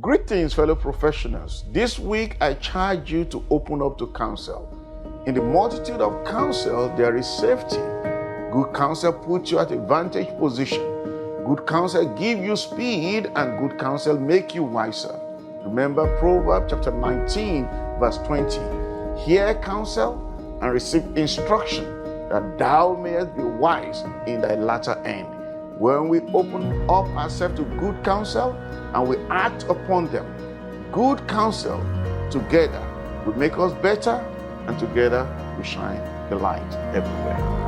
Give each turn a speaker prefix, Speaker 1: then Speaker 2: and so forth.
Speaker 1: Greetings, fellow professionals. This week, I charge you to open up to counsel. In the multitude of counsel, there is safety. Good counsel puts you at a vantage position. Good counsel gives you speed, and good counsel make you wiser. Remember Proverbs chapter 19, verse 20. Hear counsel and receive instruction, that thou mayest be wise in thy latter end. When we open up ourselves to good counsel and we act upon them, good counsel together will make us better, and together we shine the light everywhere.